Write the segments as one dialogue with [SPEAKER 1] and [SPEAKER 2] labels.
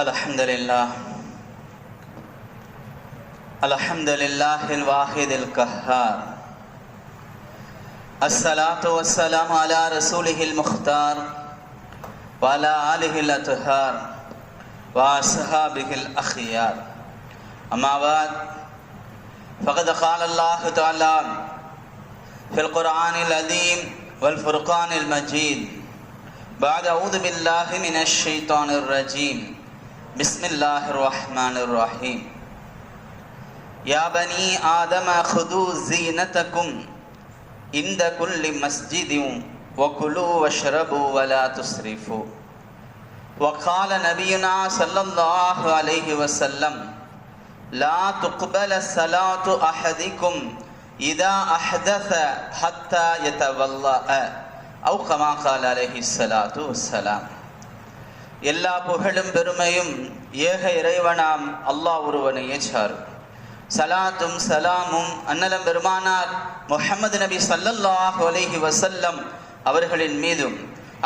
[SPEAKER 1] Alhamdulillah. Alhamdulillahil wahidil qahhar. As-salatu was-salamu ala rasulihil mukhtar wa ala alihil athhar wa ashabihil akhyar. Amma ba'd. Faqad qala Allah ta'ala fil Qur'anil azim wal furqanil majid. Ba'da a'udhu billahi minash shaitanir rajim. Bismillahir rahmanir rahim. Ya bani Adam khudhu zinatakum inda kulli masjidin wa kulu washrabu wa la tusrifu. Wa qala nabiyyuna sallallahu alayhi wa sallam la tuqbala salatu ahadikum idha ahdatha hatta yatawalla'a aw kama qala alayhi salatu wassalam. எல்லா புகழும் பெருமையும் ஏக இறைவனாம் அல்லாஹ் ஒருவனையே சாரும். சலாத்தும் சலாமும் அன்னலம் பெருமானார் முஹம்மது நபி ஸல்லல்லாஹு அலைஹி வஸல்லம் அவர்களின் மீதும்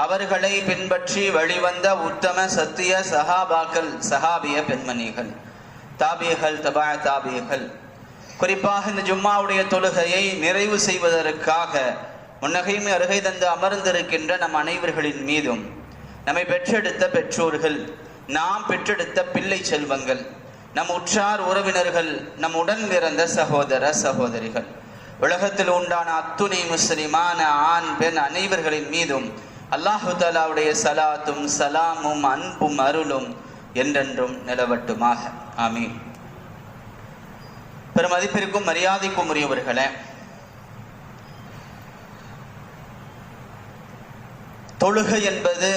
[SPEAKER 1] அவர்களை பின்பற்றி வழிவந்த உத்தம சத்திய சஹாபாக்கள், சஹாபிய பெண்மணிகள், தாபியர்கள், தபா தாபியர்கள், குறிப்பாக இந்த ஜும்மாவுடைய தொழுகையை நிறைவு செய்வதற்காக முன்னகையும் அருகை தந்து அமர்ந்திருக்கின்ற நம் அனைவர்களின் மீதும், நம்மை பெற்றெடுத்த பெற்றோர்கள், நாம் பெற்றெடுத்த பிள்ளை செல்வங்கள், நம் உற்றார் உறவினர்கள், நம் உடன் பிறந்த சகோதர சகோதரிகள், உலகத்தில் உண்டான அத்துணை முஸ்லிமான ஆண் பெண் அனைவர்களின் மீதும் அல்லாஹு தஆலாவுடைய சலாத்தும் சலாமும் அன்பும் அருளும் என்றென்றும் நிலவட்டுமாக. ஆமீன். பெருமதிப்பிற்கும் மரியாதைக்கும் உரியவர்களே, தொழுகை என்பது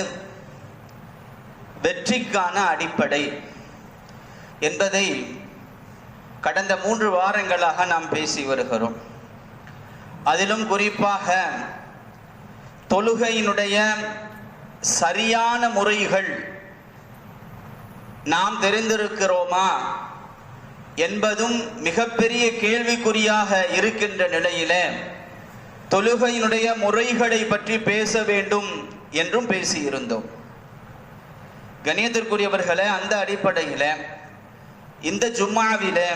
[SPEAKER 1] வெற்றிக்கான அடிப்படை என்பதை கடந்த 3 வாரங்களாக நாம் பேசி வருகிறோம். அதிலும் குறிப்பாக தொழுகையினுடைய சரியான முறைகள் நாம் தெரிந்திருக்கிறோமா என்பதும் மிகப்பெரிய கேள்விக்குறியாக இருக்கின்ற நிலையிலே தொழுகையினுடைய முறைகளை பற்றி பேச வேண்டும் என்றும் பேசியிருந்தோம். கண்ணியத்திற்குரியவர்களே, அந்த அடிப்படையில் இந்த ஜும்மாவிலே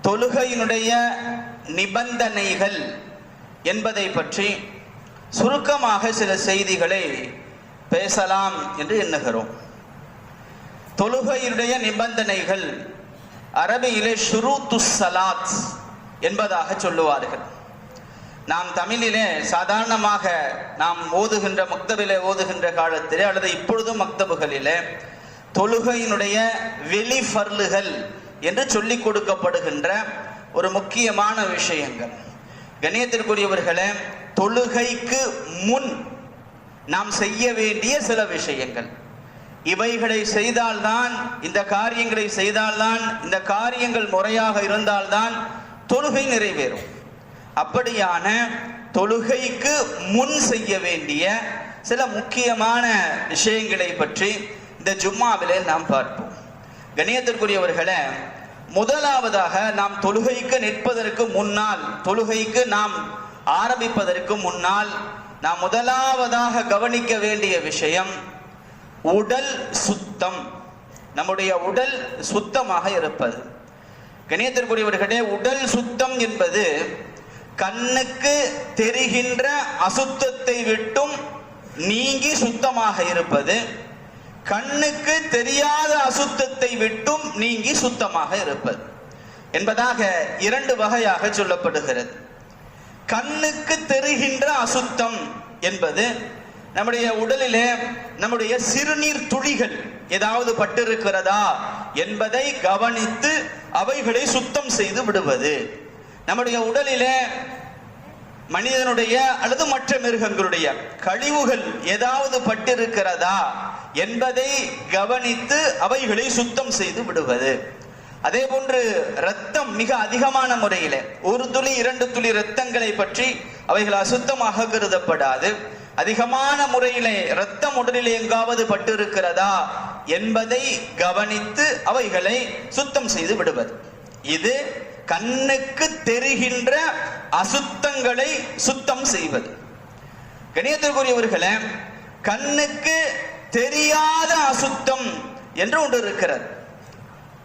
[SPEAKER 1] தொழுகையினுடைய நிபந்தனைகள் என்பதை பற்றி சுருக்கமாக சில செய்திகளை பேசலாம் என்று எண்ணுகிறோம். தொழுகையினுடைய நிபந்தனைகள் அரபியிலே ஷுரூத்துஸ் ஸலாத் என்பதாக சொல்லுவார்கள். நாம் தமிழிலே சாதாரணமாக நாம் ஓதுகின்ற மக்தபிலே ஓதுகின்ற காலத்திலே அல்லது இப்பொழுதும் மக்தபுகளிலே தொழுகையினுடைய வெளி ஃபர்லுகள் என்று சொல்லிக் கொடுக்கப்படுகின்ற ஒரு முக்கியமான விஷயங்கள். கண்ணியத்திற்குரியவர்களே, தொழுகைக்கு முன் நாம் செய்ய வேண்டிய சில விஷயங்கள், இவைகளை செய்தால்தான், இந்த காரியங்களை செய்தால்தான், இந்த காரியங்கள் முறையாக இருந்தால்தான் தொழுகை நிறைவேறும். அப்படியான தொழுகைக்கு முன் செய்ய வேண்டிய சில முக்கியமான விஷயங்களை பற்றி இந்த ஜும்மாவிலே நாம் பார்ப்போம். கண்ணியத்திற்குரியவர்களே, முதலாவதாக நாம் தொழுகைக்கு நிற்பதற்கு முன்னால், தொழுகைக்கு நாம் ஆரம்பிப்பதற்கு முன்னால் நாம் முதலாவதாக கவனிக்க வேண்டிய விஷயம் உடல் சுத்தம். நம்முடைய உடல் சுத்தமாக இருப்பது. கண்ணியத்திற்குரியவர்களே, உடல் சுத்தம் என்பது கண்ணுக்கு தெரிகின்ற அசுத்தத்தை விட்டும் நீங்கி சுத்தமாக இருப்பது, கண்ணுக்கு தெரியாத அசுத்தத்தை விட்டும் நீங்கி சுத்தமாக இருப்பது என்பதாக 2 வகையாக சொல்லப்படுகிறது. கண்ணுக்கு தெரிகின்ற அசுத்தம் என்பது நம்முடைய உடலிலே நம்முடைய சிறுநீர் துளிகள் ஏதாவது பட்டிருக்கிறதா என்பதை கவனித்து அவைகளை சுத்தம் செய்து விடுவது. நம்முடைய உடலிலே மனிதனுடைய அல்லது மற்ற மிருகங்களுடைய கழிவுகள் ஏதாவது பட்டிருக்கிறதா என்பதை கவனித்து அவைகளை சுத்தம் செய்து விடுவது. அதே போன்று இரத்தம் மிக அதிகமான முறையிலே 1 துளி 2 துளி இரத்தங்களை பற்றி அவைகள் அசுத்தமாக கருதப்படாது. அதிகமான முறையிலே இரத்தம் உடலில் எங்காவது பட்டிருக்கிறதா என்பதை கவனித்து அவைகளை சுத்தம் செய்து விடுவது. இது கண்ணுக்கு தெரிகின்ற அசுத்தங்களை சுத்தம் செய்வது. கண்ணியத்திற்குரியவர்களே, கண்ணுக்கு தெரியாத அசுத்தம் என்று ஒன்று இருக்கிறது.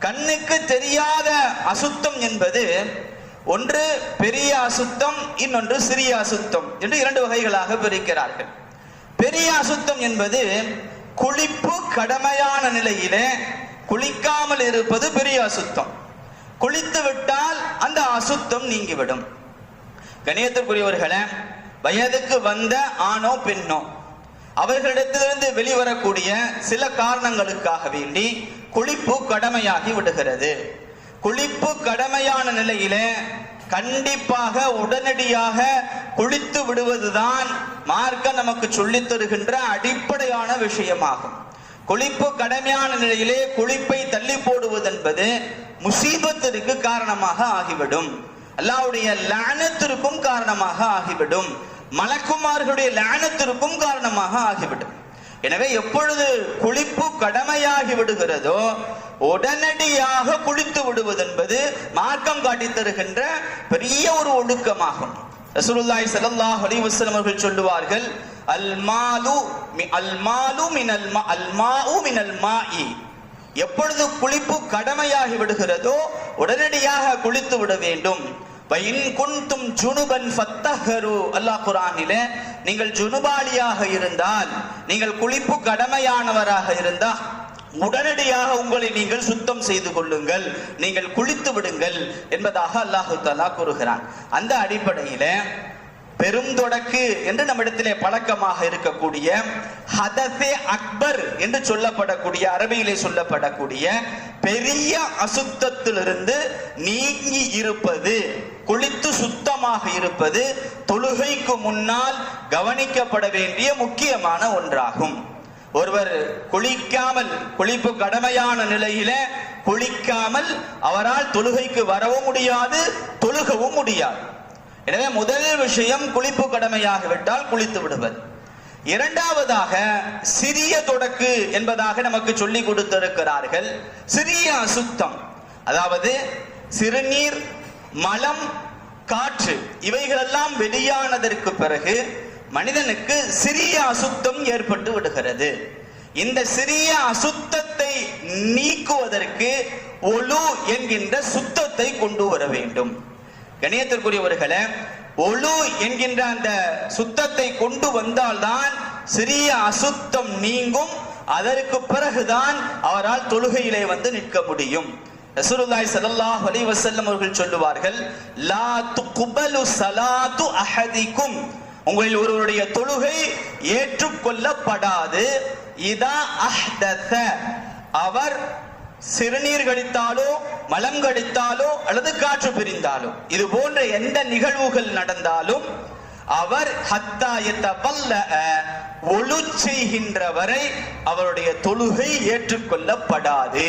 [SPEAKER 1] கண்ணுக்கு தெரியாத அசுத்தம் என்பது ஒன்று பெரிய அசுத்தம், இன்னொன்று சிறிய அசுத்தம் என்று இரண்டு வகைகளாக பிரிக்கிறார்கள். பெரிய அசுத்தம் என்பது குளிப்பு கடமையான நிலையிலே குளிக்காமல் இருப்பது பெரிய அசுத்தம். குளித்து விட்டால் அந்த அசுத்தம் நீங்கிவிடும். கணியத்திற்குரியவர்களே, வயதுக்கு வந்த ஆணோ பெண்ணோ அவர்களிடத்திலிருந்து வெளிவரக்கூடிய சில காரணங்களுக்காக வேண்டி குளிப்பு கடமையாகி விடுகிறது. குளிப்பு கடமையான நிலையிலே கண்டிப்பாக உடனடியாக குளித்து விடுவதுதான் மார்க்கம் நமக்கு சொல்லித் தருகின்ற அடிப்படையான விஷயமாகும். குளிப்பு கடமையான நிலையிலே குளிப்பை தள்ளி போடுவது என்பது முசீபத்திற்கு காரணமாக ஆகிவிடும், அல்லாஹ்வுடைய லானத்திற்கும் காரணமாக ஆகிவிடும், மலக்குமார்களுடைய லானத்திற்கும் காரணமாக ஆகிவிடும். எனவே எப்பொழுது குளிப்பு கடமையாகி விடுகிறதோ உடனடியாக குளித்து விடுவது என்பது மார்க்கம் காட்டி தருகின்ற பெரிய ஒரு ஒழுக்கமாகும். ரசூலுல்லாஹி ஸல்லல்லாஹு அலைஹி வஸல்லம் அவர்கள் சொல்லுவார்கள், அல் மாலு மினல் மாஇ. எப்பொழுது குளிப்பு கடமையாகி விடுகிறதோ உடனடியாக குளித்து விட வேண்டும். அல்லாஹ் குர்ஆனிலே, நீங்கள் ஜுனுபாலியாக இருந்தால், நீங்கள் குளிப்பு கடமையானவராக இருந்தால் உடனடியாக உங்களை நீங்கள் சுத்தம் செய்து கொள்ளுங்கள், நீங்கள் குளித்து விடுங்கள் என்பதாக அல்லாஹ் தஆலா கூறுகிறான். அந்த அடிப்படையிலே பெரும் தொடக்கு என்று நம்மிடத்திலே பழக்கமாக இருக்கக்கூடிய ஹதஸே அக்பர் என்று சொல்லப்படக்கூடிய, அரபியிலே சொல்லப்படக்கூடிய பெரிய அசுத்தத்திலிருந்து நீங்கி இருப்பது, குளித்து சுத்தமாக இருப்பது தொழுகைக்கு முன்னால் கவனிக்கப்பட வேண்டிய முக்கியமான ஒன்றாகும். ஒருவர் குளிக்காமல், குளிப்பு கடமையான நிலையில குளிக்காமல் அவரால் தொழுகைக்கு வரவும் முடியாது, தொழுகவும் முடியாது. எனவே முதல் விஷயம் குளிப்பு கடமையாகிவிட்டால் குளித்து விடுவது. இரண்டாவதாக சிறிய தொடக்கு என்பதாக நமக்கு சொல்லி கொடுத்திருக்கிறார்கள். சிறிய அசுத்தம், அதாவது சிறுநீர், மலம், காற்று இவைகளெல்லாம் வெளியானதற்கு பிறகு மனிதனுக்கு சிறிய அசுத்தம் ஏற்பட்டு விடுகிறது. இந்த சிறிய அசுத்தத்தை நீக்குவதற்கு ஒழு என்கின்ற சுத்தத்தை கொண்டு வர வேண்டும். கணியத்திற்குரியவர்களே, ஒழு என்கின்ற அந்த சுத்தத்தை கொண்டு வந்தால்தான் சிறிய அசுத்தம் நீங்கும். அதற்கு பிறகுதான் அவரால் தொழுகையிலே வந்து நிற்க முடியும். ரசூலுல்லாஹி ஸல்லல்லாஹு அலைஹி வஸல்லம் அவர்கள் சொல்லுவார்கள், லா துக்பலு ஸலாத்து அஹதிக்கும், உங்களில் ஒருவருடைய தொழுகை ஏற்றுக்கொள்ளப்படாது. இதா அஹ்தஸ, அவர் சிறுநீர் கழித்தாலோ மலம் கழித்தாலோ அல்லது காற்று பிரிந்தாலோ, இது போன்ற எந்த நிகழ்வுகள் நடந்தாலும் அவர் ஹத்தா யதவல்லஅ, ஒழு செய்கின்ற வரை அவருடைய தொழுகை ஏற்றுக்கொள்ளப்படாது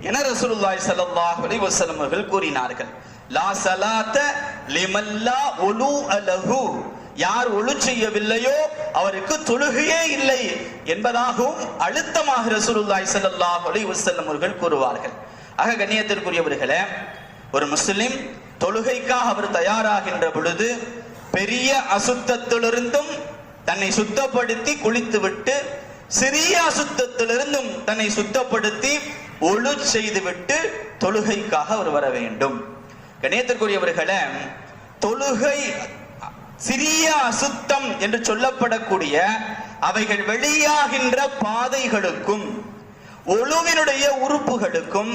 [SPEAKER 1] என ரசூலுல்லாஹி ஸல்லல்லாஹு அலைஹி வஸல்லம் அவர்கள் கூறினார்கள். லா ஸலாத்த லிமல்லா ஒலூஅ லஹு, யார் ஒழு செய்யவில்லையோ அவருக்கு தொழுகையே இல்லை என்பதாகவும் அழுத்தமாக ரசூலுல்லாஹி ஸல்லல்லாஹு அலைஹி வஸல்லம் அவர்கள் கூறுவார்கள். ஆக கண்ணியத்திற்குரியவர்களே, ஒரு முஸ்லிம் தொழுகைக்காக அவர் தயாராகின்ற பொழுது பெரிய அசுத்தத்திலிருந்தும் தன்னை சுத்தப்படுத்தி குளித்துவிட்டு, சிறிய அசுத்தத்திலிருந்தும் தன்னை சுத்தப்படுத்தி ஒழு செய்துவிட்டு தொழுகைக்காக அவர் வர வேண்டும். கண்ணியத்திற்குரியவர்களே, தொழுகை சிறிய அசுத்தம் என்று சொல்லப்படக்கூடிய அவைகள் வெளியாகின்ற பாதைகளுக்கும் ஒழுவினுடைய உறுப்புகளுக்கும்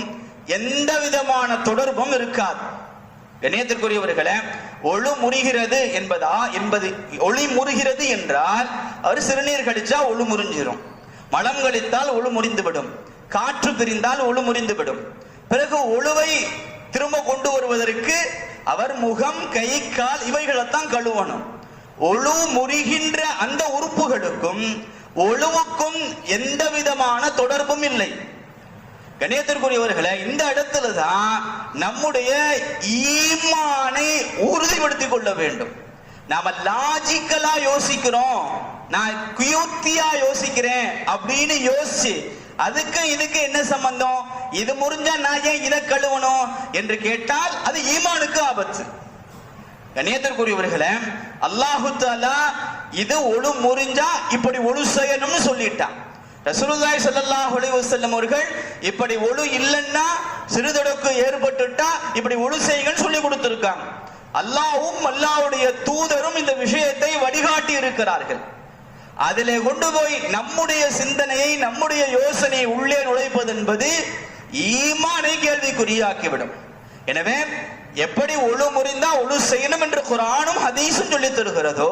[SPEAKER 1] எந்த விதமான தொடர்பும் இருக்காது. கண்ணியத்திற்குரியவர்களே, ஒழு முறிகிறது ஒளி முறிகிறது என்றால் அவர் சிறுநீர் கழிச்சா ஒழு முறிஞ்சிடும், மலம் கழித்தால் ஒழு முறிந்துவிடும், காற்று பிரிந்தால் ஒழு முறிந்துவிடும். பிறகு ஒழுவை திரும்ப கொண்டு வருவதற்கு அவர் முகம், கை, கால் இவைகளைத்தான் கழுவணும். ஒழு முறிகின்ற அந்த உறுப்புகளுக்கும் ஒழுவுக்கும் எந்த விதமான தொடர்பும் இல்லை. கண்ணியத்திற்குரியவர்களே, இந்த இடத்துல தான் நம்முடைய ஈமானை உறுதிப்படுத்திக் கொள்ள வேண்டும். நாம லாஜிக்கலா யோசிக்கிறோம், நான் குயுக்தியா யோசிக்கிறேன் அப்படின்னு யோசிச்சு அதுக்கு இதுக்கு என்ன சம்பந்தம், இது முறிஞ்சா நான் ஏன் இதை கழுவணும் என்று கேட்டால் அது ஈமானுக்கு ஆபத்து. கண்ணியத்திற்குரியவர்களே, அல்லாஹு தஆலா இது ஒழு முறிஞ்சா இப்படி ஒழு செய்யணும்னு சொல்லிட்டான். ரசூலுல்லாஹி ஸல்லல்லாஹு அலைஹி வஸல்லம் அவர்கள் இப்படி ஒழு இல்லைன்னா சிறுதொடக்கு ஏற்பட்டுட்டா இப்படி ஒழு செய்யுங்கன்னு சொல்லி கொடுத்திருக்காங்க. அல்லாஹ்வும் அல்லாஹ்வுடைய தூதரும் இந்த விஷயத்தை வழிகாட்டி இருக்கிறார்கள். அதிலே கொண்டு போய் நம்முடைய சிந்தனையை நம்முடைய யோசனையை உள்ளே நுழைப்பது என்பது ஈமானை கேள்விக்குறியாக்கிவிடும். எனவே எப்படி ஒழு முறிந்தா ஒழு செய்யணும் என்று குர்ஆனும் ஹதீஸும் சொல்லி தருகிறதோ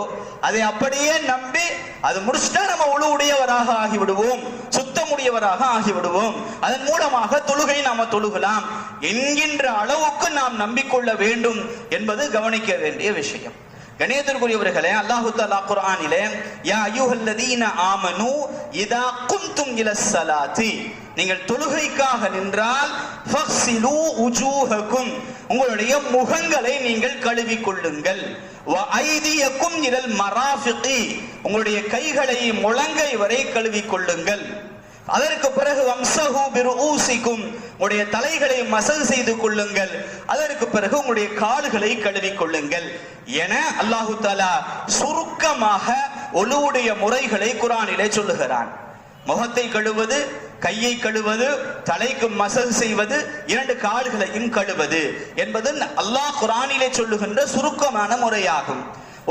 [SPEAKER 1] அதை அப்படியே நம்பி அது முடிச்சுட்டா நம்ம ஒழு உடையவராக ஆகிவிடுவோம், சுத்தமுடையவராக ஆகிவிடுவோம், அதன் மூலமாக தொழுகை நாம தொழுகலாம் என்கின்ற அளவுக்கு நாம் நம்பிக்கொள்ள வேண்டும் என்பது கவனிக்க வேண்டிய விஷயம். கணியத்திற்குரியவர்களே, அல்லாஹு தஆலா குர்ஆனிலே யா அய்யுஹல்லதீன ஆமனூ இதா குன்தும் இலஸ்ஸலாத்தி, நீங்கள் தொழுகைக்காக நின்றால் ஃபக்ஸிலூ உஜூஹக்கும், உங்களுடைய முகங்களை நீங்கள் கழுவிக் கொள்ளுங்கள், வ ஐதியக்கும் இலல் மராஃபிகி, உங்களுடைய கைகளை முழங்கை வரை கழுவிக் கொள்ளுங்கள், அதற்கு பிறகு வம்சஹு பிருஊசிக்கும், உங்களுடைய தலைகளை மசல் செய்து கொள்ளுங்கள், அதற்கு பிறகு உங்களுடைய கால்களை கழுவிக் கொள்ளுங்கள் என அல்லாஹு தஆலா சுருக்கமாக ஒழுவுடைய முறைகளை குர்ஆனிலே சொல்லுகிறான். முகத்தை கழுவது, கையை கழுவது, தலைக்கு மசல் செய்வது, 2 கால்களையும் கழுவது என்பது அல்லாஹ் குர்ஆனிலே சொல்லுகின்ற சுருக்கமான முறையாகும்.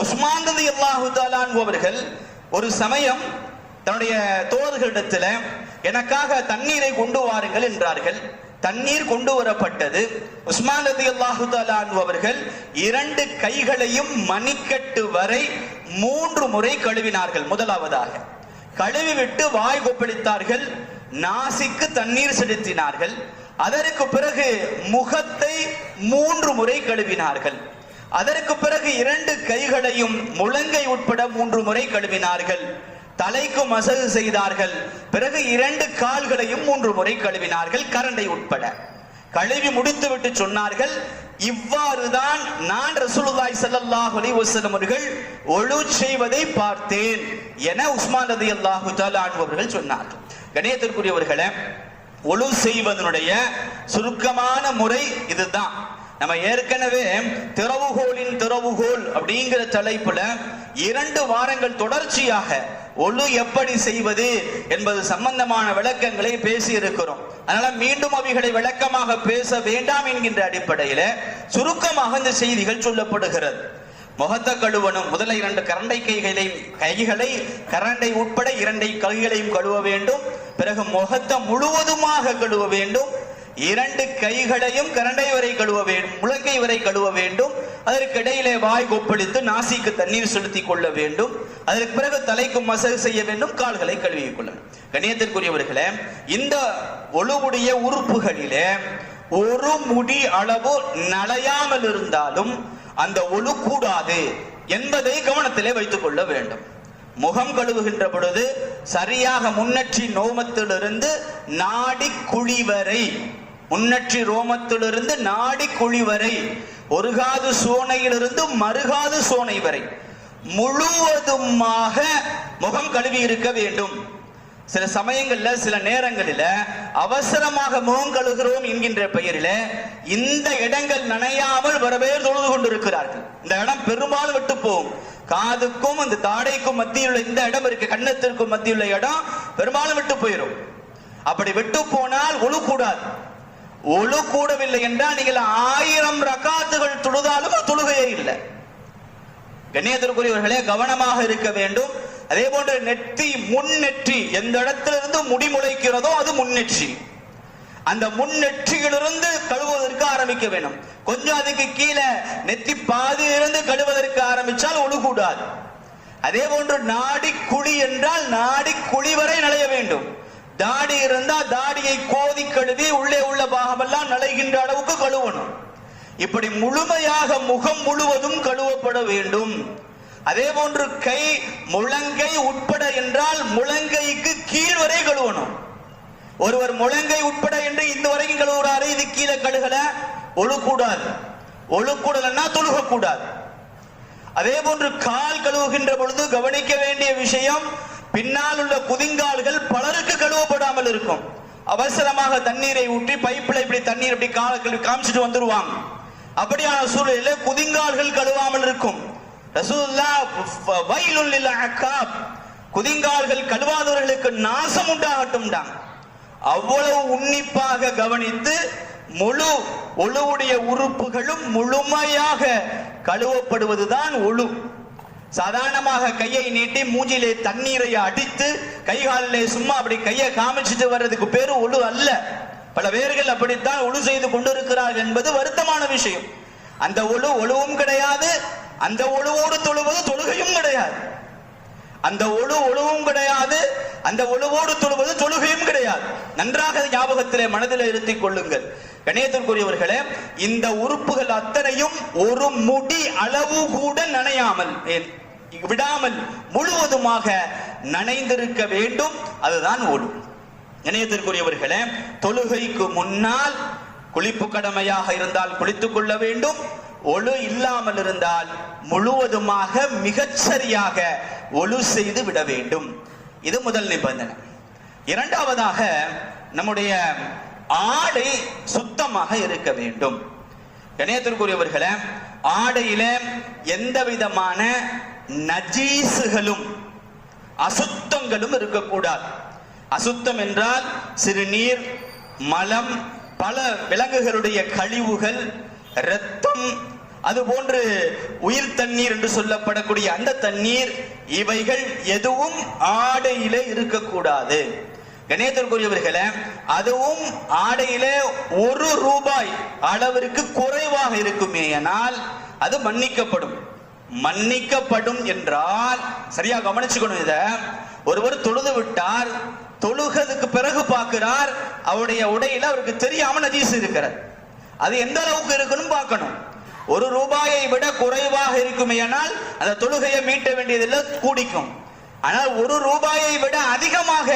[SPEAKER 1] உஸ்மான் ரலியல்லாஹு தஆலா அன்ஹு அவர்கள் ஒரு சமயம் தன்னுடைய தோழர்களிடத்துல எனக்காக தண்ணீரை கொண்டு வாருங்கள் என்றார்கள். தண்ணீர் கொண்டு வரப்பட்டது. உஸ்மான் ரலியல்லாஹு தஆலா அன்ஹு அவர்கள் 2 கைகளையும் மணிக்கட்டு வரை 3 முறை கழுவினார்கள். முதலாவதாக கழுவி விட்டு வாய் கொப்பளித்தார்கள், நாசிக்கு தண்ணீர் செலுத்தினார்கள். அதற்கு பிறகு முகத்தை 3 முறை கழுவினார்கள். அதற்கு பிறகு 2 கைகளையும் முழங்கை உட்பட 3 முறை கழுவினார்கள். தலைக்கு மசகு செய்தார்கள். பிறகு 2 கால்களையும் 3 முறை கழுவினார்கள், கரண்டை உட்பட. கழுவி முடித்து விட்டு சொன்னார்கள், இவ்வாறுதான் நான் ரசூலுல்லாஹி ஸல்லல்லாஹு அலைஹி வஸல்லம் அவர்கள் ஒழு செய்வதை பார்த்தேன் என உஸ்மான் ரலியல்லாஹு தஆலா அன்ஹு அவர்கள் சொன்னார்கள். கணியத்திற்குரியவர்களே, ஒழு செய்வதனுடைய சுருக்கமான முறை இதுதான். நம்ம ஏற்கனவே திறவுகோலின் திறவுகோல் அப்படிங்கிற தலைப்புல 2 வாரங்கள் தொடர்ச்சியாக ஒழு எப்படி செய்வது என்பது சம்பந்தமான விளக்கங்களை பேசி இருக்கிறோம். அதனால மீண்டும் அவைகளை விளக்கமாக பேச வேண்டாம் என்கின்ற அடிப்படையில சுருக்கமாக இந்த செய்திகள் சொல்லப்படுகிறது. முகத்தை கழுவணும். முதல்ல 2 கரண்டை கைகளை கரண்டை உட்பட 2 கைகளையும் கழுவ வேண்டும். பிறகு முகத்தை முழுவதுமாக கழுவ வேண்டும். 2 கைகளையும் கரண்டை வரை கழுவ வேண்டும், முழங்கை வரை கழுவ வேண்டும். அதற்கு இடையிலே வாய் கொப்பளித்து நாசிக்கு தண்ணீர் செலுத்திக் கொள்ள வேண்டும். அதற்கு பிறகு தலைக்கு மசல் செய்ய வேண்டும், கால்களை கழுவிக் கொள்ளணும். கண்ணியத்திற்குரியவர்களே, இந்த ஒழுவுடைய உறுப்புகளிலே ஒரு முடி அளவு நலையாமல் இருந்தாலும் அந்த ஒழு கூடாது என்பதை கவனத்திலே வைத்துக் கொள்ள வேண்டும். முகம் கழுவுகின்ற பொழுது சரியாக முன்னற்றி ரோமத்திலிருந்து நாடி குழி வரை, முன்னற்றி ரோமத்திலிருந்து நாடி குழி வரை, ஒருகாது சோனையிலிருந்து மறுகாது சோனை வரை முழுவதுமாக முகம் கழுவி இருக்க வேண்டும். சில சமயங்கள்ல சில நேரங்களில அவசரமாக முகம் கழுகிறோம் என்கின்ற பெயரில இந்த இடங்கள் நனையாமல் வரவே தொழுது கொண்டிருக்கிறார்கள். இந்த இடம் பெரும்பாலும் விட்டு போகும். காதுக்கும் இந்த தாடைக்கும் மத்தியில் உள்ள இந்த இடம் இருக்கு, கன்னத்திற்கும் மத்தியில் உள்ள இடம் பெரும்பாலும் விட்டு போயிடும். அப்படி விட்டு போனால் ஒழு கூடாது. ஒழு கூடவில்லை என்றால் நீங்கள் 1000 ரகாத்துகள் தொழுதாலும் தொழுகையே இல்லை. கண்ணியத்திற்குரியவர்களே, கவனமாக இருக்க வேண்டும். அதே போன்று நெற்றி, முன்னெற்றி எந்த இடத்திலிருந்து முடி முளைக்கிறதோ அது முன்னெற்றி. அந்த முன்னெற்றியிலிருந்து கழுவுவதற்கு ஆரம்பிக்க வேண்டும். கொஞ்சம் அதுக்கு கீழே நெத்தி பாதியிலிருந்து கழுவதற்கு ஆரம்பிச்சால் ஒழுகூடாது. அதே போன்று நாடி குழி என்றால் நாடி குழி வரை நலைய வேண்டும். தாடி இருந்தால் தாடியை கோதி கழுவி உள்ளே உள்ள பாகமெல்லாம் நலைகின்ற அளவுக்கு கழுவணும். இப்படி முழுமையாக முகம் முழுவதும் கழுவப்பட வேண்டும். அதே போன்று கை, முழங்கை உட்பட என்றால் முழங்கைக்கு கீழ் வரை கழுவணும். ஒருவர் முழங்கை உட்பட என்று இந்த வரைக்கும் கழுவுறாரு, இது கீழே கழுகல, ஒழுக்கூடாது. ஒழுக்கூடலன்னா தொழுகக்கூடாது. அதே போன்று கால் கழுவுகின்ற பொழுது கவனிக்க வேண்டிய விஷயம், பின்னால் உள்ள குதிங்கால்கள் பலருக்கு கழுவப்படாமல் இருக்கும். அவசரமாக தண்ணீரை ஊற்றி பைப்பில் இப்படி தண்ணீர் இப்படி கால காமிச்சிட்டு வந்துருவாங்க. அப்படியான சூழலில் குதிங்கால்கள் கழுவாமல் இருக்கும். ரசூலுல்லாஹ் வயலுல் லில் அகாப், குதிங்கால்கள் கழுவாதவர்களுக்கு நாசம் உண்டாகட்டும். அவ்வளவு உன்னிப்பாக கவனித்து முழு ஒழுவுடைய உறுப்புகளும் முழுமையாக கழுவப்படுவதுதான் ஒழு. சாதாரணமாக கையை நீட்டி மூஞ்சிலே தண்ணீரை அடித்து கைகாலிலே சும்மா அப்படி கையை காமிச்சிட்டு வர்றதுக்கு பேரு ஒழு அல்ல. பல பேர்கள் அப்படித்தான் ஒழு செய்து கொண்டிருக்கிறார்கள் என்பது வருத்தமான விஷயம். அந்த ஒழுவும் கிடையாது, அந்த ஒழுவோடு தொழுவது தொழுகையும் கிடையாது. அந்த ஒழுவும் கிடையாது, அந்த ஒழுவோடு தொழுவது தொழுகையும் கிடையாது. நன்றாக ஞாபகத்திலே மனதில் இருத்திக் கொள்ளுங்கள். கணேசத்திற்குரியவர்களே, இந்த உறுப்புகள் அத்தனையும் ஒரு முடி அளவு கூட நனையாமல் விடாமல் முழுவதுமாக நனைந்திருக்க வேண்டும். அதுதான் ஒழு. கணேசத்திற்குரியவர்களே, தொழுகைக்கு முன்னால் குளிப்பு கடமையாக இருந்தால் குளித்துக் கொள்ள வேண்டும். ஒழு இல்லாமல் இருந்தால் முழுவதுமாக மிகச்சரியாக ஒழு செய்து விட வேண்டும். இது முதல் நிபந்தனை. இரண்டாவதாக, நம்முடைய ஆடை சுத்தமாக இருக்க வேண்டும். கணேசத்திற்குரியவர்களே, ஆடையில எந்த விதமான நஜீசுகளும் அசுத்தங்களும் இருக்கக்கூடாது. அசுத்தம் என்றால் சிறுநீர், மலம், பல விலங்குகளுடைய கழிவுகள், இரத்தம், அதுபோன்று உயிர் தண்ணீர் என்று சொல்லப்படக்கூடிய அந்த தண்ணீர், இவைகள் எதுவும் ஆடையிலே இருக்கக்கூடாது. கணேசத்திற்குரியவர்களே, அதுவும் ஆடையிலே 1 ரூபாய் அளவிற்கு குறைவாக இருக்குமேயானால் அது மன்னிக்கப்படும். மன்னிக்கப்படும் என்றால் சரியா கவனிச்சுக்கணும். இத ஒருவர் தொழுது விட்டார், தொழுகிறதுக்கு பிறகு பார்க்கிறார் அவருடைய உடையில அவருக்கு தெரியாம நஜீஸ் இருக்கிறார். அது எந்த அளவுக்கு இருக்குன்னு பார்க்கணும். 1 ரூபாயை விட குறைவாக இருக்குமேயானால் அந்த தொழுகையை மீட்ட வேண்டியதில்லை, கூடிக்கும். ஆனால் 1 ரூபாயை விட அதிகமாக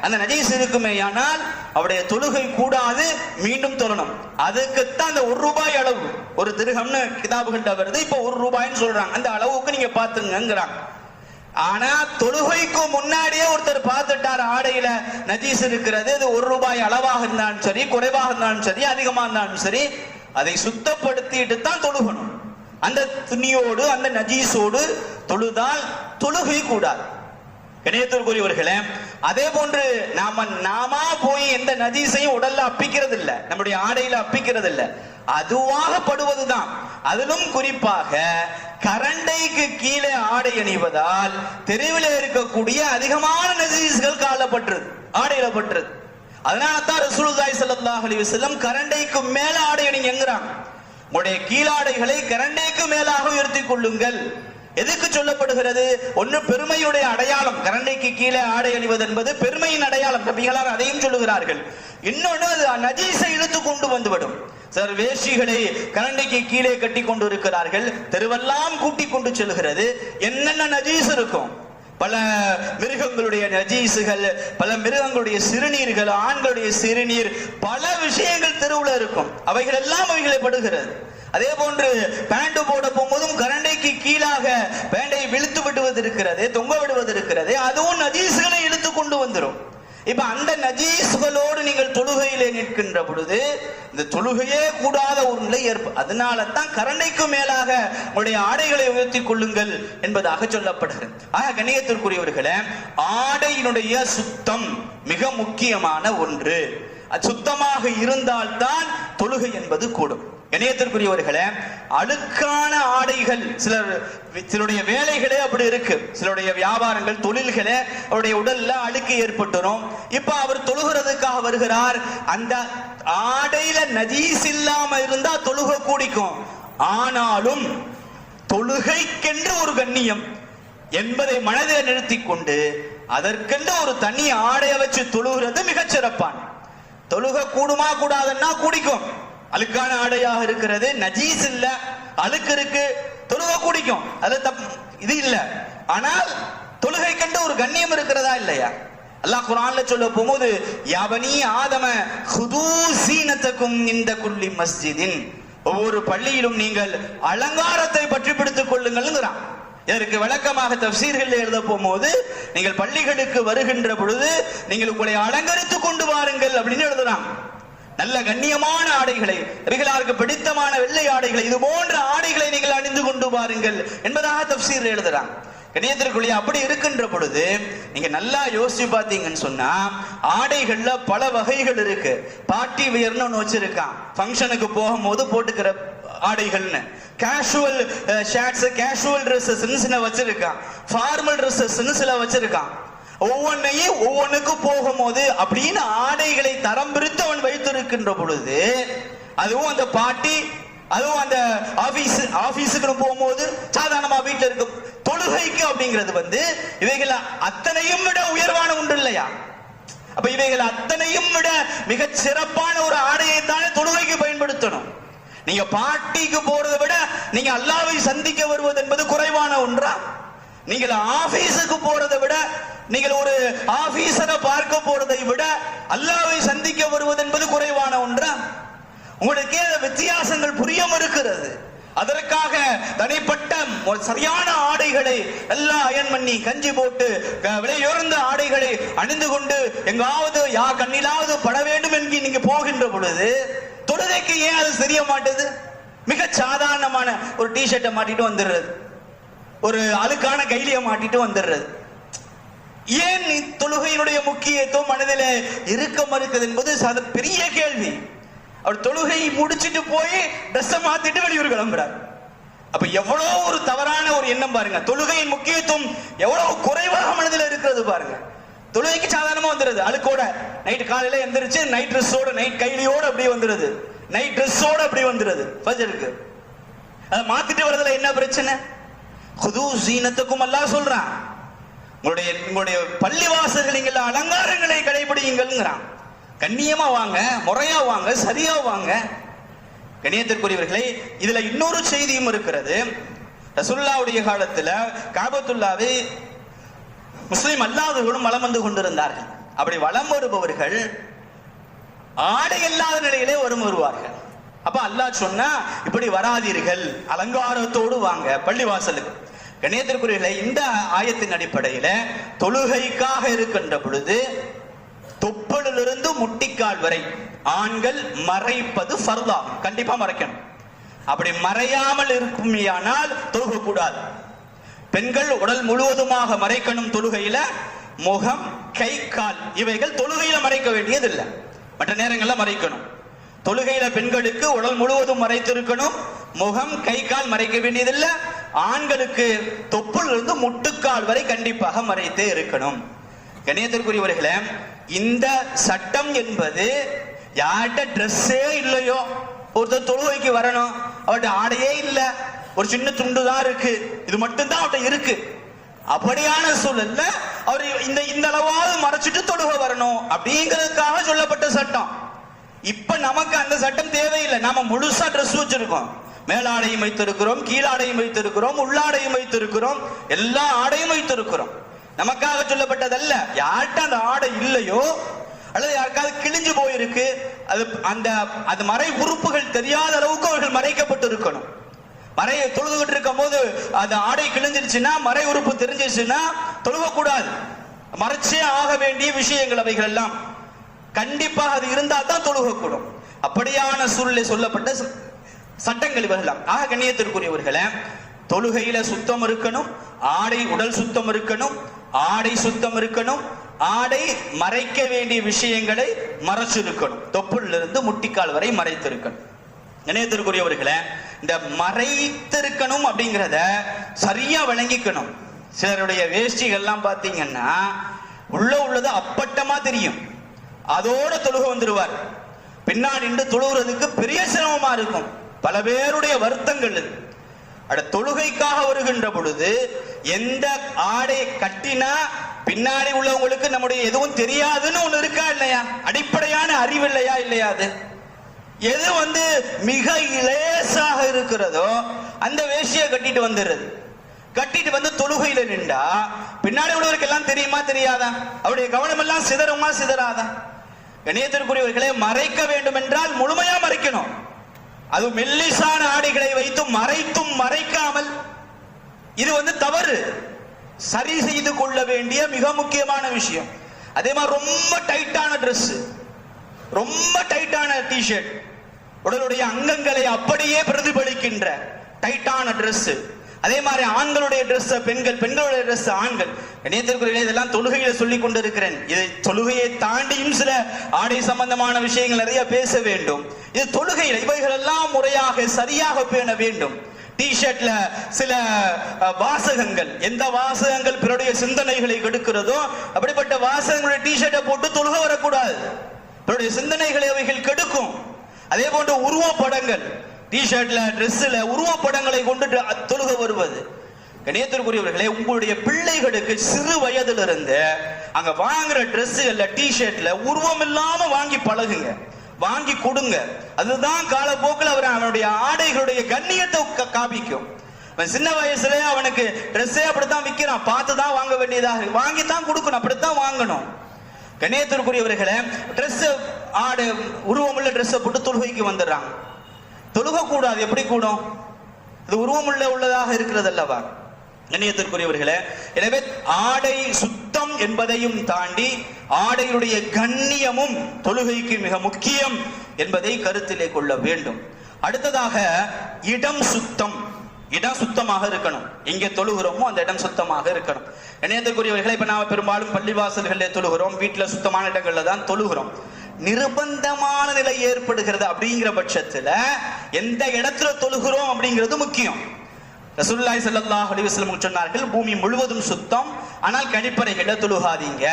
[SPEAKER 1] அந்த நஜீஸ் இருக்குமேயானால் அவருடைய தொழுகை கூடாது, மீண்டும் தொழணும். அதுக்குத்தான் அந்த 1 ரூபாய் அளவு, 1 திர்ஹம்னு கிதாபுகள்ட்ட வருது. இப்போ 1 ரூபாய்ன்னு சொல்றாங்க. அந்த அளவுக்கு நீங்க பாத்துங்கிறாங்க. ஆனா தொழுகைக்கு முன்னாடியே ஒருத்தர் பார்த்துட்டார் ஆடையில நஜீஸ் இருக்கிறது, அது 1 ரூபாய் அளவாக இருந்தாலும் சரி, குறைவாக இருந்தாலும் சரி, அதிகமா இருந்தாலும் சரி, அதை சுத்தப்படுத்திட்டு தான் தொழுகணும். அந்த துணியோடு அந்த நஜீஸோடு தொழுதால் தொழுகை கூடாது. கணேசத்திற்குரியவர்களே, அதே போன்று நாம போய் எந்த நஜீஸையும் உடல்ல அப்பிக்கிறது இல்ல, நம்முடைய ஆடையில அப்பிக்கிறது இல்ல, அதுவாக படுவதுதான். அதிலும் குறிப்பாக கரண்டைக்கு கீழே ஆடை அணிவதால் தெருவில் இருக்கக்கூடிய அதிகமான நஜீஸ்கள் காலப்பட்டது, ஆடையில பட்டது. அதனால தான் ரசூலுல்லாஹி ஸல்லல்லாஹு அலைஹி வஸல்லம் கரண்டைக்கு மேல ஆடை அணிங்கிறாங்க. உங்களுடைய கீழாடைகளை கரண்டைக்கு மேலாக உயர்த்திக் கொள்ளுங்கள். எதுக்கு சொல்லப்படுகிறது? ஒன்று பெருமையுடைய அடையாளம். கரண்டைக்கு கீழே ஆடை அணிவது என்பது பெருமையின் அடையாளம், நபிகளார் அதையும் சொல்லுகிறார்கள். இன்னொன்று, அது நஜீஸை இழுத்து கொண்டு வந்துவிடும். சிலர் வேஷ்டிகளை கரண்டைக்கு கீழே கட்டி கொண்டு இருக்கிறார்கள், தெருவெல்லாம் கூட்டிக் கொண்டு செல்கிறது. என்னென்ன நஜீஸ் இருக்கும்? பல மிருகங்களுடைய நஜீசுகள், பல மிருகங்களுடைய சிறுநீர்கள், ஆண்களுடைய சிறுநீர், பல விஷயங்கள் தெருவில் இருக்கும். அவைகள் எல்லாம் அவைகளை படுகிறது. அதே போன்று பேண்ட் போட போகும்போதும் கரண்டைக்கு கீழாக பேண்டை விழுத்து விடுவது இருக்கிறது, தொங்க விடுவது இருக்கிறது. அதுவும் நஜீஸ்களை இழுத்து கொண்டு வந்துடும். இப்ப அந்த நஜீஸ்களோடு நீங்கள் தொழுகையிலே நிற்கின்ற பொழுது இந்த தொழுகையே கூடாத ஒரு நிலை ஏற்படும். அதனால தான் கரண்டைக்கு மேலாக உங்களுடைய ஆடைகளை உயர்த்திக் கொள்ளுங்கள் என்பதாக சொல்லப்படுகிறது. ஆக கண்ணியத்திற்குரியவர்களே, ஆடையினுடைய சுத்தம் மிக முக்கியமான ஒன்று. சுத்தமாக இருந்தால்தான் தொழுகை என்பது கூடும். கண்ணியத்திற்குரியவர்களே, அழுக்கான ஆடைகள், சிலருடைய வேலைகளே அப்படி இருக்கு, சிலருடைய வியாபாரங்கள், தொழில்களே அவருடைய உடல்ல அழுக்கு ஏற்பட்டுரும். இப்ப அவர் தொழுகிறதுக்காக வருகிறார், அந்த ஆடையில நஜீஸ் இல்லாம இருந்தா தொழுகை கூடிக்கும். ஆனாலும் தொழுகைக்கென்று ஒரு கண்ணியம் என்பதை மனதில் நிறுத்திக் கொண்டு அதற்கென்று ஒரு தனி ஆடையை வச்சு தொழுகிறது மிகச் சிறப்பான. தொழுகை கூடுமா கூடாதுன்னா கூடிக்கும். அழுக்கான ஆடையாக இருக்கிறது, நஜீஸ் இல்ல, அழுக்கு இருக்கு, தொழுகை கூடிக்கும், அது இது இல்ல. ஆனால் தொழுகை கண்டு ஒரு கண்ணியம் இருக்கிறதா இல்லையா? அல்லாஹ் குர்ஆன்ல சொல்ல போகும்போது, யா பனீ ஆதம ஹுதூ ஸீனத்தகும் இன்த குல்லி மஸ்ஜிதின், ஒவ்வொரு பள்ளியிலும் நீங்கள் அலங்காரத்தை பற்றி பிடித்துக் கொள்ளுங்கள்ங்கிறான். இதற்கு விளக்கமாக தஃசீர்கள் எழுத போகும்போது, நீங்கள் பள்ளிகளுக்கு வருகின்ற பொழுது நீங்கள் உங்களை அலங்கரித்துக் கொண்டு வாருங்கள் அப்படின்னு எழுதுறான். நல்ல கண்ணியமான ஆடைகளை, நபிகளாருக்கு பிடித்தமான வெள்ளை ஆடைகளை, இது போன்ற ஆடைகளை நீங்கள் அணிந்து கொண்டு வாருங்கள் என்பதாக தஃசீர் எழுதுறான். கணியத்திற்குள்ளே அப்படி இருக்கின்ற பொழுது நீங்க நல்லா யோசிச்சு பார்த்தீங்கன்னு சொன்னா ஆடைகள்ல பல வகைகள் இருக்கு. பார்ட்டி வியர்னு ஒன்று வச்சிருக்கான், ஃபங்க்ஷனுக்கு போகும்போது போட்டுக்கிற ஆடைகள்னு. கேஷுவல் ஷர்ட்ஸ், கேஷுவல் ட்ரெஸ்ஸஸ் சில வச்சிருக்கான், ஃபார்மல் ட்ரெஸ்ஸஸ் சில வச்சிருக்கான். ஒவ்வொன்னையும் ஒவ்வொன்றுக்கு போகும்போது அப்படின்னு ஆடைகளை தரம் பிரித்து அவன் வைத்திருக்கின்ற பொழுது, அதுவும் அந்த பார்ட்டி, அதுவும் அந்த ஆபீஸுக்கு போகும்போது சாதாரணமா வீட்டில் இருக்கும் தொழுகைக்கு அப்படிங்கிறது இவைகள் அத்தனையும் விட உயர்வான ஒன்று இல்லையா? அப்ப இவைகள் அத்தனையும் விட மிக சிறப்பான ஒரு ஆடையை தானே தொழுகைக்கு பயன்படுத்தணும். நீங்க பார்ட்டிக்கு போறதை விட நீங்க அல்லாஹ்வை சந்திக்க வருவது என்பது குறைவான ஒன்றா? நீங்கள் ஆபீஸுக்கு போறதை விட, நீங்கள் ஒரு ஆபீசரை பார்க்க போறதை விட அல்லாஹ்வை சந்திக்க வருவது என்பது குறைவான ஒன்றா? உங்களுக்கு வித்தியாசங்கள் புரிய மறுக்கிறது. அதற்காக தனிப்பட்ட சரியான ஆடைகளை எல்லாம் அயன் பண்ணி கஞ்சி போட்டு விலையுயர்ந்த ஆடைகளை அணிந்து கொண்டு எங்காவது கண்ணிலாவது பட வேண்டும் என்று நீங்க போகின்ற பொழுது தொழுகைக்கு ஏன் அது தெரிய மாட்டேது? மிக சாதாரணமான ஒரு டிஷர்ட்டை மாட்டிட்டு வந்துடுறது, ஒரு அழுக்கான கைலியை மாட்டிட்டு வந்துடுறது. ஏன் தொழுகையினுடைய முக்கியத்துவம் மனதில் இருக்க மறுக்கிறது என்பது பெரிய கேள்வி. அவர் தொழுகை முடிச்சிட்டு போய் ட்ரெஸ்ஸை மாத்திட்டு வெளியூர் கிளம்புறார். அப்ப எவ்வளவு ஒரு தவறான ஒரு எண்ணம் பாருங்க. தொழுகையின் முக்கியத்துவம் எவ்வளவு குறைவாக மனதில் இருக்கிறது பாருங்க. தொழுகைக்கு சாதாரணமா வந்துருது, அழுக்கோட நைட் காலையில எந்திரிச்சு நைட் ட்ரெஸ்ஸோட, நைட் கைலியோட அப்படியே வந்துருது, நைட் ட்ரெஸ்ஸோட அப்படியே வந்துருது ஃபஜ்ருக்கு. அதை மாத்திட்டு வரதுல என்ன பிரச்சனை? குது சீனத்துக்கும் அல்லாஹ் சொல்றான், உங்களுடைய பள்ளிவாசல்கள் அலங்காரங்களை கடைபிடியுங்கள்ங்கிறான். கண்ணியமா வாங்க, முறையா வாங்க, சரியா வாங்க. கண்ணியத்திற்குரியவர்களே, இதுல இன்னொரு செய்தியும் இருக்கிறது. ரசூலுல்லாஹ்வுடைய காலத்துல காபத்துல்லாவை முஸ்லிம் அல்லாதவர்களும் வலம் வந்து கொண்டிருந்தார்கள். அப்படி வலம் வருபவர்கள் ஆடை இல்லாத நிலையிலே வருவார்கள். அப்ப அல்லாஹ் சொன்னா இப்படி வராதீர்கள், அலங்காரத்தோடு வாங்க பள்ளிவாசலுக்கு. கண்ணியத்திற்குரியவர்களே, இந்த ஆயத்தின் அடிப்படையில தொழுகைக்காக இருக்கின்ற பொழுது தொப்பலிலிருந்து முட்டிக்கால் வரை ஆண்கள் மறைப்பது ஃபர்தா, கண்டிப்பா மறைக்கணும். அப்படி மறையாமல் இருக்குமேயானால் தொழுக கூடாது. பெண்கள் உடல் முழுவதுமாக மறைக்கணும். தொழுகையில முகம், கை, கால் இவைகள் தொழுகையில மறைக்க வேண்டியது இல்லை, மற்ற நேரங்கள்ல மறைக்கணும். தொழுகையில பெண்களுக்கு உடல் முழுவதும் மறைத்திருக்கணும், முகம், கை, கால் மறைக்க வேண்டியதில்லை. ஆண்களுக்கு தொப்புளிலிருந்து முட்டுக்கால் வரை கண்டிப்பாக மறைத்தே இருக்கணும். கண்ணியத்திற்குரியவர்களே, இந்த சட்டம் என்பது யார்கிட்ட ட்ரெஸ்ஸே இல்லையோ, ஒருத்தர் தொழுகைக்கு வரணும், அவர்கிட்ட ஆடையே இல்லை, ஒரு சின்ன துண்டு தான் இருக்கு, இது மட்டும்தான் அவர்கிட்ட இருக்கு, அப்படியான சூழல்ல அவர் இந்த அளவாவது மறைச்சிட்டு தொழுகை வரணும் அப்படிங்கிறதுக்காக சொல்லப்பட்ட சட்டம். இப்ப நமக்கு அந்த சட்டம் தேவையில்லை. நாம முழுசா ட்ரெஸ் வச்சிருக்கோம், மேலாடையும் வைத்திருக்கிறோம், கீழாடையும் வைத்திருக்கிறோம், உள்ளாடையும் வைத்திருக்கிறோம், எல்லா ஆடையும் வைத்திருக்கிறோம். நமக்காக சொல்லப்பட்டதல்ல. யார்கிட்ட அந்த ஆடை இல்லையோ அல்லது யாருக்காவது கிழிஞ்சு போயிருக்கு, அந்த மறை உறுப்புகள் தெரியாத அளவுக்கு அவர்கள் மறைக்கப்பட்டு இருக்கணும். மறையை தொழுதுகிட்டு இருக்கும் போது அந்த ஆடை கிழிஞ்சிருச்சுன்னா, மறை உறுப்பு தெரிஞ்சிருச்சுன்னா தொழுக கூடாது. மறைச்சே ஆக வேண்டிய விஷயங்கள் அவைகள் எல்லாம் கண்டிப்பாக அது இருந்தால் தான் தொழுக கூடும். அப்படியான சூழ்நிலை சொல்லப்பட்ட சட்டங்கள் இவர்களாம். ஆக கண்ணியத்திற்குரியவர்களே, தொழுகையில சுத்தம் இருக்கணும், ஆடை உடல் சுத்தம் இருக்கணும், ஆடை சுத்தம் இருக்கணும், ஆடை மறைக்க வேண்டிய விஷயங்களை மறைச்சிருக்கணும், தொப்புளிலிருந்து முட்டிக்கால் வரை மறைத்திருக்கணும். இணையத்திற்குரியவர்களே, இந்த மறைத்திருக்கணும் அப்படிங்கிறத சரியா விளங்கிக்கணும். சிலருடைய வேஷ்டிகள்லாம் பார்த்தீங்கன்னா உள்ளது அப்பட்டமா தெரியும், அதோட தொழுகை வந்துடுவார். பின்னாடி நின்று தொழுகிறதுக்கு பெரிய சிரமமா இருக்கும். பல பேருடைய வருத்தங்கள். தொழுகைக்காக வருகின்ற பொழுது எந்த ஆடை கட்டினா பின்னாடி உள்ளவங்களுக்கு நம்முடைய எதுவும் தெரியாதுன்னு ஒண்ணு இருக்கா இல்லையா? அடிப்படையான அறிவு இல்லையா? இல்லையா? அது எது மிக இலேசாக இருக்கிறதோ அந்த வேஷ்டியை கட்டிட்டு வந்துடுறது. கட்டிட்டு வந்து தொழுகையில நின்றா பின்னாடி உள்ளவருக்கு எல்லாம் தெரியுமா தெரியாதா? அவருடைய கவனம் எல்லாம் சிதறுமா சிதறாதா? கண்ணியத்திற்குரியவர்களே, மறைக்க வேண்டும் என்றால் முழுமையா மறைக்கணும். அது மெல்லிசான ஆடைகளை வைத்து மறைத்தும் மறைக்காமல் இது தவறு. சரி செய்து கொள்ள வேண்டிய மிக முக்கியமான விஷயம். அதே மாதிரி ரொம்ப டைட்டான டிரெஸ், ரொம்ப டைட்டான டிஷர்ட், உடலுடைய அங்கங்களை அப்படியே பிரதிபலிக்கின்ற டைட்டான டிரெஸ், அதே மாதிரி ஆண்களுடைய ட்ரெஸ் பெண்கள், பெண்களுடைய ட்ரெஸ் ஆண்கள். கண்ணியத்திற்குரிய இதெல்லாம் தொழுகையில சொல்லி கொண்டிருக்கிறேன். இது தொழுகையை தாண்டியும் சில ஆடை சம்பந்தமான விஷயங்கள் நிறைய பேச வேண்டும். இது தொழுகையில் இவைகள் எல்லாம் முறையாக சரியாக பேண வேண்டும். டிஷர்ட்ல சில வாசகங்கள், எந்த வாசகங்கள் பிறருடைய சிந்தனைகளை கெடுக்கிறதோ அப்படிப்பட்ட வாசகங்களுடைய டிஷர்ட்டை போட்டு தொழுகை வரக்கூடாது. பிறருடைய சிந்தனைகளை அவைகள் கெடுக்கும். அதே போன்று உருவப்படங்கள், டிஷர்ட்ல ட்ரெஸ்ல உருவப்படங்களை கொண்டு தொழுக வருவது. கணியத்திற்குரியவர்களே, உங்களுடைய பிள்ளைகளுக்கு சிறு வயதிலிருந்து அங்க வாங்குற ட்ரெஸ்ல டிஷர்ட்ல உருவம் இல்லாம வாங்கி பழகுங்க, வாங்கி கொடுங்க. அதுதான் காலப்போக்கில் அவனுடைய ஆடைகளுடைய கண்ணியத்தை காமிக்கும். சின்ன வயசுல அவனுக்கு ட்ரெஸ்ஸே அப்படித்தான் விற்கிறான், பார்த்துதான் வாங்க வேண்டியதாக, வாங்கித்தான் கொடுக்கணும், அப்படித்தான் வாங்கணும். கண்ணியத்திற்குரியவர்களே, ட்ரெஸ் ஆடு உருவமுள்ள ட்ரெஸ்ஸை போட்டு தொழுகைக்கு வந்துடுறாங்க. தொழுக கூடாது. எப்படி கூடும்? இது உருவமுள்ள உள்ளதாக இருக்கிறது அல்லவா? கண்ணியத்திற்குரியவர்களே, எனவே ஆடை சுத்தம் என்பதையும் தாண்டி ஆடையுடைய கண்ணியமும் தொழுகைக்கு மிக முக்கியம் என்பதை கருத்திலே கொள்ள வேண்டும். அடுத்ததாக இடம் சுத்தம். இடம் சுத்தமாக இருக்கணும். எங்கே தொழுகிறோமோ அந்த இடம் சுத்தமாக இருக்கணும். கண்ணியத்திற்குரியவர்களே, இப்ப நாம பெரும்பாலும் பள்ளிவாசல்களிலே தொழுகிறோம், வீட்டுல சுத்தமான இடங்கள்ல தான் தொழுகிறோம். நிர்பந்தமான நிலை ஏற்படுகிறது அப்படிங்கிற பட்சத்துல எந்த இடத்துல தொழுகிறோம் அப்படிங்கிறது முக்கியம். ரசூலுல்லாஹி ஸல்லல்லாஹு அலைஹி வஸல்லம் சொன்னார்கள், பூமி முழுவதும் சுத்தம், ஆனால் கழிப்பறைகளை தொழுகாதீங்க.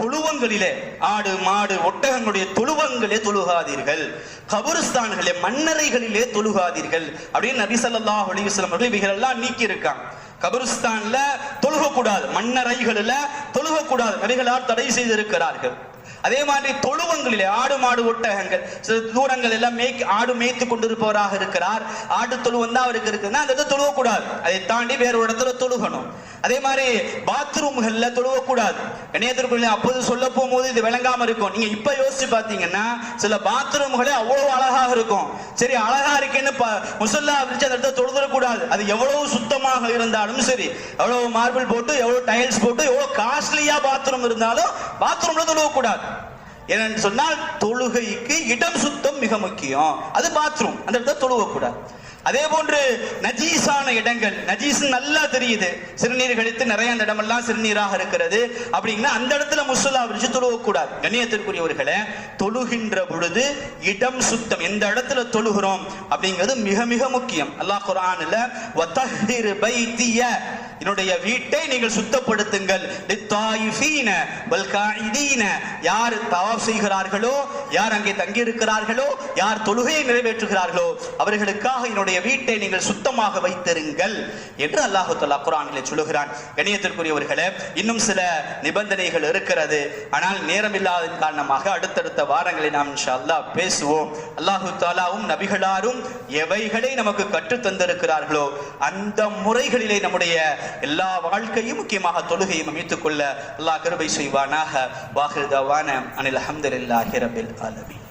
[SPEAKER 1] தொழுவங்களிலே, ஆடு மாடு ஒட்டகங்களுடைய தொழுவங்களே தொழுகாதீர்கள், கபருஸ்தான்களே மண்ணறைகளிலே தொழுகாதீர்கள் அப்படின்னு நபி ஸல்லல்லாஹு அலைஹி வஸல்லம் அவர்கள் இவைகள் எல்லாம் நீக்கி இருக்காங்க. கபருஸ்தான்ல தொழுகக்கூடாது, மண்ணறைகளில தொழுகக்கூடாது, நபிகளார் தடை செய்திருக்கிறார்கள். அதே மாதிரி தொழுவங்களிலே ஆடு மாடு ஒட்டகங்கள் சில தூரங்கள் எல்லாம் ஆடு மேய்த்து கொண்டிருப்பவராக இருக்கிறார், ஆடு தொழுவம் தான் அவருக்கு இருக்குன்னா அந்த இடத்துல தொழுவக்கூடாது, அதை தாண்டி வேற ஒரு இடத்துல தொழுகணும். அதே மாதிரி பாத்ரூம்கள்ல தொழுவக்கூடாது. இணையத்திற்குள்ள அப்போது சொல்ல போகும்போது இது விளங்காம இருக்கும். நீங்க இப்ப யோசிச்சு பாத்தீங்கன்னா சில பாத்ரூம்களே அவ்வளவு அழகாக இருக்கும். சரி, அழகா இருக்கேன்னு முசல்லா விரிச்சு அந்த இடத்துல தொழுதக்கூடாது. அது எவ்வளவு சுத்தமாக இருந்தாலும் சரி, எவ்வளவு மார்பிள் போட்டு, எவ்வளவு டைல்ஸ் போட்டு, எவ்வளவு காஸ்ட்லியா பாத்ரூம் இருந்தாலும் பாத்ரூம்ல தொழுவக்கூடாது. ஏன்னு சொன்னால் தொழுகைக்கு இடம் சுத்தம் மிக முக்கியம். அது பாத்ரூம், அந்த இடத்துல தொழுவக்கூடாது. அதே போன்று நஜீஸான இடங்கள், நஜீஸ் நல்லா தெரியுது, சிறுநீர் கழித்து நிறைய அந்த இடமெல்லாம் சிறுநீராக இருக்கிறது அப்படின்னா அந்த இடத்துல முஸ்ஸல்லா விரிச்சு தொழுவக்கூடாது. கண்ணியத்திற்குரியவர்களே, தொழுகின்ற பொழுது இடம் சுத்தம், எந்த இடத்துல தொழுகிறோம் அப்படிங்கிறது மிக மிக முக்கியம். அல்லாஹ் குர்ஆன்ல வதஹிர் பைத்திய, என்னுடைய வீட்டை நீங்கள் சுத்தப்படுத்துங்கள், லித்தாயிஃபீன வல் காயிதீன, யார் தவாஃப் செய்கிறார்களோ, யார் அங்கே தங்கி இருக்கிறார்களோ, யார் தொழுகையை நிறைவேற்றுகிறார்களோ அவர்களுக்காக என்னுடைய வீட்டை நீங்கள் சுத்தமாக வைத்திருங்கள் என்று அல்லாஹ் தஆலா குர்ஆனிலே சொல்கிறான். கண்ணியத்திற்குரியவர்களே, இன்னும் சில நிபந்தனைகள் இருக்கிறது, ஆனால் நேரம் இல்லாத காரணமாக அடுத்தடுத்த வாரங்களை நாம் இன்ஷா அல்லாஹ் பேசுவோம். அல்லாஹ் தஆலாவும் நபிகளாரும் எவைகளை நமக்கு கற்றுத் தந்திருக்கிறார்களோ அந்த முறைகளிலே நம்முடைய எல்லா வாழ்க்கையும், முக்கியமாக தொழுகையும் அமைத்துக் கொள்ள அல்லாஹ் கிருபை செய்வானாக. வாஹிர் தவானா அனில் ஹம்துலில்லாஹி ரப்பில் ஆலமீன்.